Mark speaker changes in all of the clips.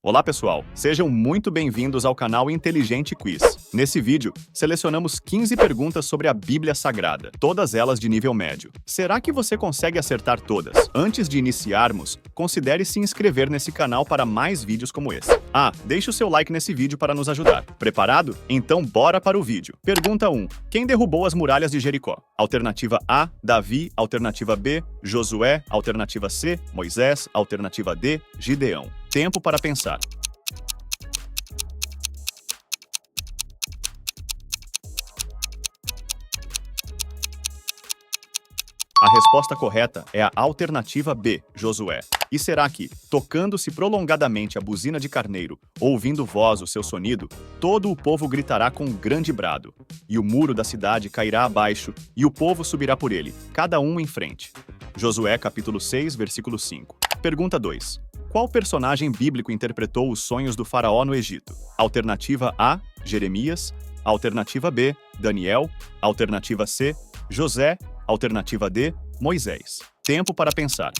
Speaker 1: Olá pessoal, sejam muito bem-vindos ao canal Inteligente Quiz. Nesse vídeo, selecionamos 15 perguntas sobre a Bíblia Sagrada, todas elas de nível médio. Será que você consegue acertar todas? Antes de iniciarmos, considere se inscrever nesse canal para mais vídeos como esse. Deixe o seu like nesse vídeo para nos ajudar. Preparado? Então bora para o vídeo. Pergunta 1. Quem derrubou as muralhas de Jericó? Alternativa A, Davi. Alternativa B, Josué. Alternativa C, Moisés. Alternativa D, Gideão. Tempo para pensar. A resposta correta é a alternativa B, Josué. E será que, tocando-se prolongadamente a buzina de carneiro, ouvindo voz o seu sonido, todo o povo gritará com um grande brado, e o muro da cidade cairá abaixo, e o povo subirá por ele, cada um em frente. Josué capítulo 6, versículo 5. Pergunta 2. Qual personagem bíblico interpretou os sonhos do faraó no Egito? Alternativa A, Jeremias. Alternativa B, Daniel. Alternativa C, José. Alternativa D, Moisés. Tempo para pensar.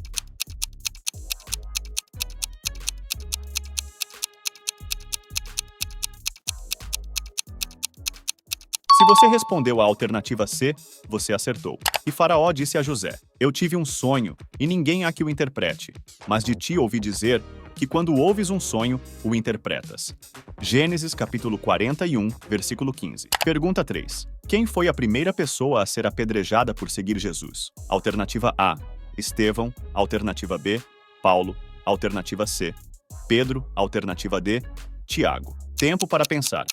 Speaker 1: Se você respondeu a alternativa C, você acertou. E Faraó disse a José: Eu tive um sonho, e ninguém há que o interprete, mas de ti ouvi dizer que quando ouves um sonho, o interpretas. Gênesis capítulo 41, versículo 15. Pergunta 3. Quem foi a primeira pessoa a ser apedrejada por seguir Jesus? Alternativa A, Estevão. Alternativa B, Paulo. Alternativa C, Pedro. Alternativa D, Tiago. Tempo para pensar.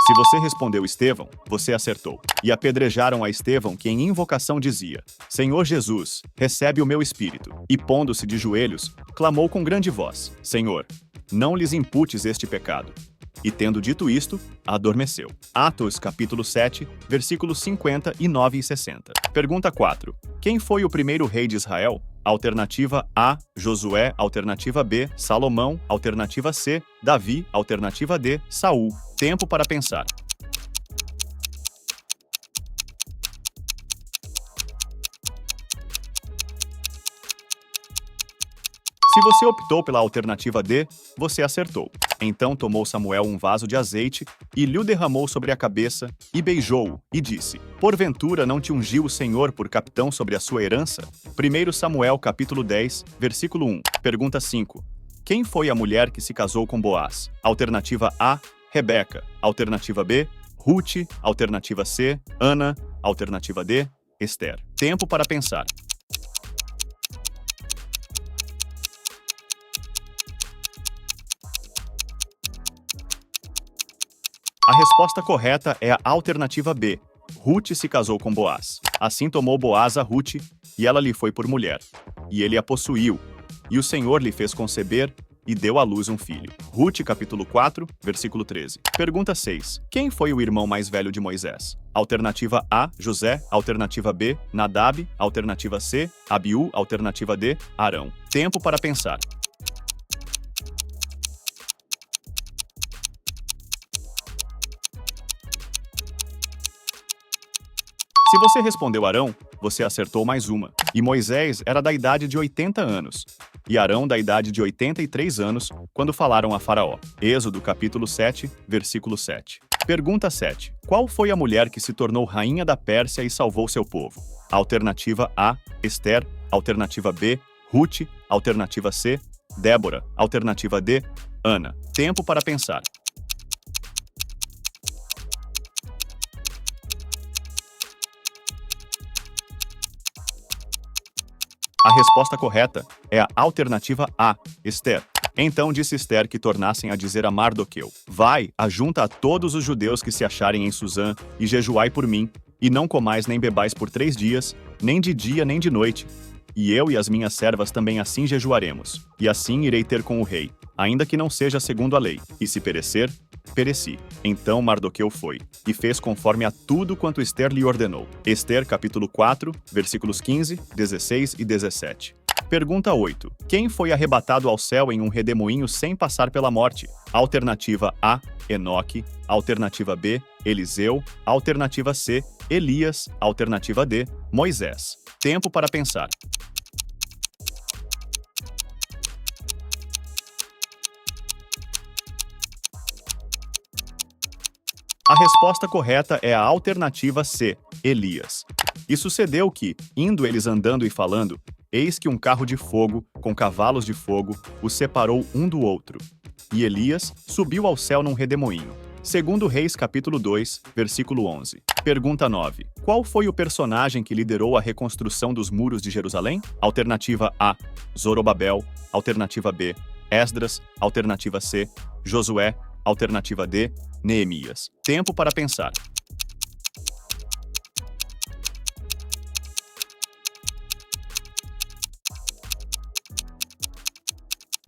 Speaker 1: Se você respondeu Estevão, você acertou. E apedrejaram a Estevão, que em invocação dizia: Senhor Jesus, recebe o meu espírito. E pondo-se de joelhos, clamou com grande voz: Senhor, não lhes imputes este pecado. E tendo dito isto, adormeceu. Atos capítulo 7, versículos 59 e 60. Pergunta 4. Quem foi o primeiro rei de Israel? Alternativa A, Josué. Alternativa B, Salomão. Alternativa C, Davi. Alternativa D, Saul. Tempo para pensar. Se você optou pela alternativa D, você acertou. Então tomou Samuel um vaso de azeite e lhe o derramou sobre a cabeça e beijou-o e disse: Porventura não te ungiu o Senhor por capitão sobre a sua herança? 1 Samuel capítulo 10, versículo 1. Pergunta 5. Quem foi a mulher que se casou com Boaz? Alternativa A, Rebeca. Alternativa B, Ruth. Alternativa C, Ana. Alternativa D, Esther. Tempo para pensar. A resposta correta é a alternativa B. Ruth se casou com Boaz. Assim tomou Boaz a Ruth, e ela lhe foi por mulher. E ele a possuiu, e o Senhor lhe fez conceber, e deu à luz um filho. Ruth capítulo 4, versículo 13. Pergunta 6. Quem foi o irmão mais velho de Moisés? Alternativa A, José. Alternativa B, Nadab. Alternativa C, Abiú. Alternativa D, Arão. Tempo para pensar. Se você respondeu Arão, você acertou mais uma. E Moisés era da idade de 80 anos, e Arão da idade de 83 anos, quando falaram a Faraó. Êxodo capítulo 7, versículo 7. Pergunta 7. Qual foi a mulher que se tornou rainha da Pérsia e salvou seu povo? Alternativa A, Esther. Alternativa B, Ruth. Alternativa C, Débora. Alternativa D, Ana. Tempo para pensar. A resposta correta é a alternativa A, Esther. Então disse Esther que tornassem a dizer a Mardoqueu: Vai, ajunta a todos os judeus que se acharem em Susã, e jejuai por mim, e não comais nem bebais por 3 dias, nem de dia nem de noite. E eu e as minhas servas também assim jejuaremos, e assim irei ter com o rei, ainda que não seja segundo a lei, e se perecer, pereci. Então Mardoqueu foi, e fez conforme a tudo quanto Esther lhe ordenou. Esther capítulo 4, versículos 15, 16 e 17. Pergunta 8. Quem foi arrebatado ao céu em um redemoinho sem passar pela morte? Alternativa A, Enoque. Alternativa B, Eliseu. Alternativa C, Elias, alternativa D, Moisés. Tempo para pensar. A resposta correta é a alternativa C, Elias. E sucedeu que, indo eles andando e falando, eis que um carro de fogo, com cavalos de fogo, os separou um do outro. E Elias subiu ao céu num redemoinho. Segundo Reis capítulo 2, versículo 11. Pergunta 9. Qual foi o personagem que liderou a reconstrução dos muros de Jerusalém? Alternativa A, Zorobabel. Alternativa B, Esdras. Alternativa C, Josué. Alternativa D, Neemias. Tempo para pensar.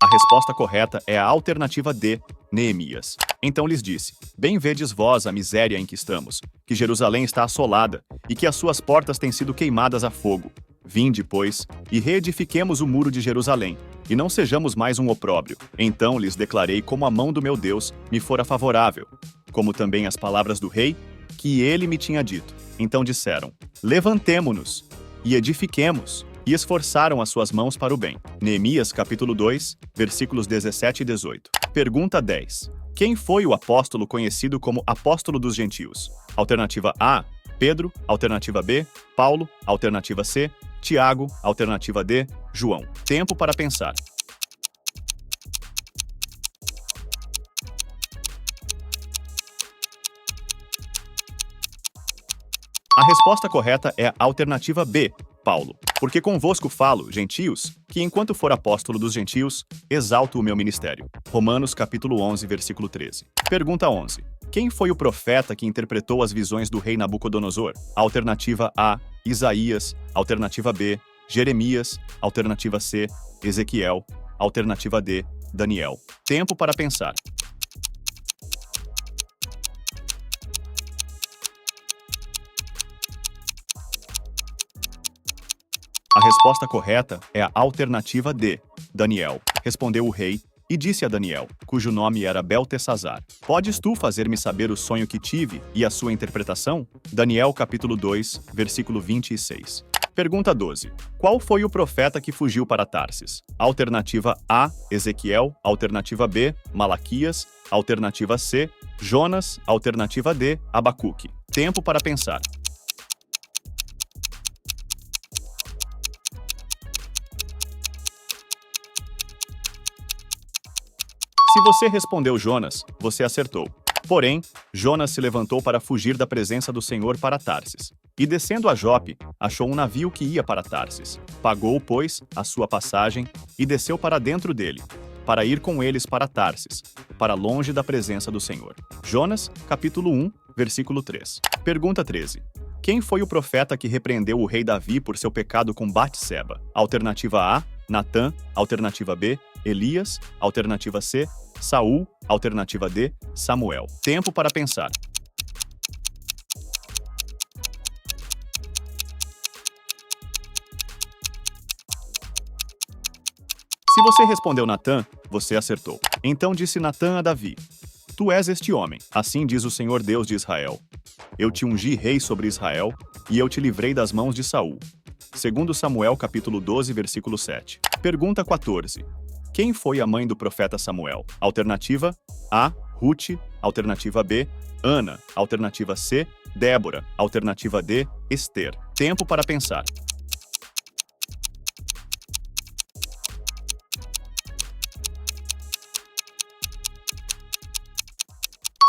Speaker 1: A resposta correta é a alternativa D, Neemias. Então lhes disse: Bem vedes vós a miséria em que estamos, que Jerusalém está assolada, e que as suas portas têm sido queimadas a fogo. Vinde, pois, e reedifiquemos o muro de Jerusalém, e não sejamos mais um opróbrio. Então lhes declarei como a mão do meu Deus me fora favorável, como também as palavras do rei, que ele me tinha dito. Então disseram: Levantemo-nos, e edifiquemos, e esforçaram as suas mãos para o bem. Neemias capítulo 2, versículos 17 e 18. Pergunta 10. Quem foi o apóstolo conhecido como apóstolo dos gentios? Alternativa A, Pedro. Alternativa B, Paulo. Alternativa C, Tiago. Alternativa D, João. Tempo para pensar. A resposta correta é a alternativa B, Paulo. Porque convosco falo, gentios, que enquanto for apóstolo dos gentios, exalto o meu ministério. Romanos capítulo 11, versículo 13. Pergunta 11. Quem foi o profeta que interpretou as visões do rei Nabucodonosor? Alternativa A, Isaías. Alternativa B, Jeremias. Alternativa C, Ezequiel. Alternativa D, Daniel. Tempo para pensar. A resposta correta é a alternativa D, Daniel. Respondeu o rei e disse a Daniel, cujo nome era Beltesazar: Podes tu fazer-me saber o sonho que tive e a sua interpretação? Daniel capítulo 2, versículo 26. Pergunta 12. Qual foi o profeta que fugiu para Tarsis? Alternativa A, Ezequiel. Alternativa B, Malaquias. Alternativa C, Jonas. Alternativa D, Abacuque. Tempo para pensar. Se você respondeu Jonas, você acertou. Porém, Jonas se levantou para fugir da presença do Senhor para Tarsis. E descendo a Jope, achou um navio que ia para Tarsis. Pagou, pois, a sua passagem e desceu para dentro dele, para ir com eles para Tarsis, para longe da presença do Senhor. Jonas, capítulo 1, versículo 3. Pergunta 13. Quem foi o profeta que repreendeu o rei Davi por seu pecado com Batseba? Alternativa A, Natã. Alternativa B, Elias. Alternativa C, Saul. Alternativa D, Samuel. Tempo para pensar. Se você respondeu Natã, você acertou. Então disse Natã a Davi: Tu és este homem, assim diz o Senhor Deus de Israel. Eu te ungi rei sobre Israel, e eu te livrei das mãos de Saul. Segundo Samuel capítulo 12, versículo 7. Pergunta 14. Quem foi a mãe do profeta Samuel? Alternativa A, Ruth. Alternativa B, Ana. Alternativa C, Débora. Alternativa D, Ester. Tempo para pensar.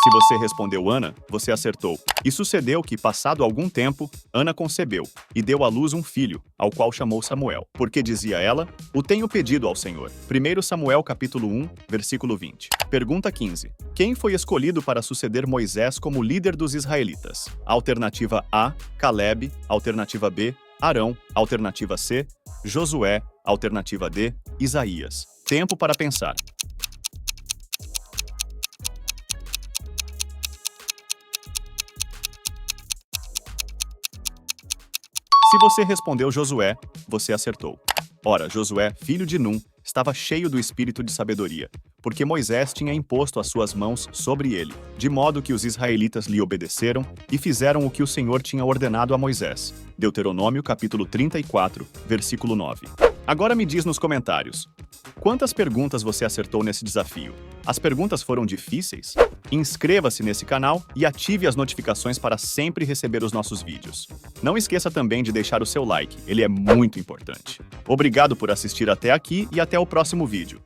Speaker 1: Se você respondeu Ana, você acertou. E sucedeu que, passado algum tempo, Ana concebeu e deu à luz um filho, ao qual chamou Samuel, porque dizia ela: O tenho pedido ao Senhor. 1 Samuel capítulo 1, versículo 20. Pergunta 15. Quem foi escolhido para suceder Moisés como líder dos israelitas? Alternativa A, Calebe. Alternativa B, Arão. Alternativa C, Josué. Alternativa D, Isaías. Tempo para pensar. Se você respondeu Josué, você acertou. Ora, Josué, filho de Num, estava cheio do espírito de sabedoria, porque Moisés tinha imposto as suas mãos sobre ele, de modo que os israelitas lhe obedeceram e fizeram o que o Senhor tinha ordenado a Moisés. Deuteronômio capítulo 34, versículo 9. Agora me diz nos comentários, quantas perguntas você acertou nesse desafio? As perguntas foram difíceis? Inscreva-se nesse canal e ative as notificações para sempre receber os nossos vídeos. Não esqueça também de deixar o seu like, ele é muito importante. Obrigado por assistir até aqui e até o próximo vídeo.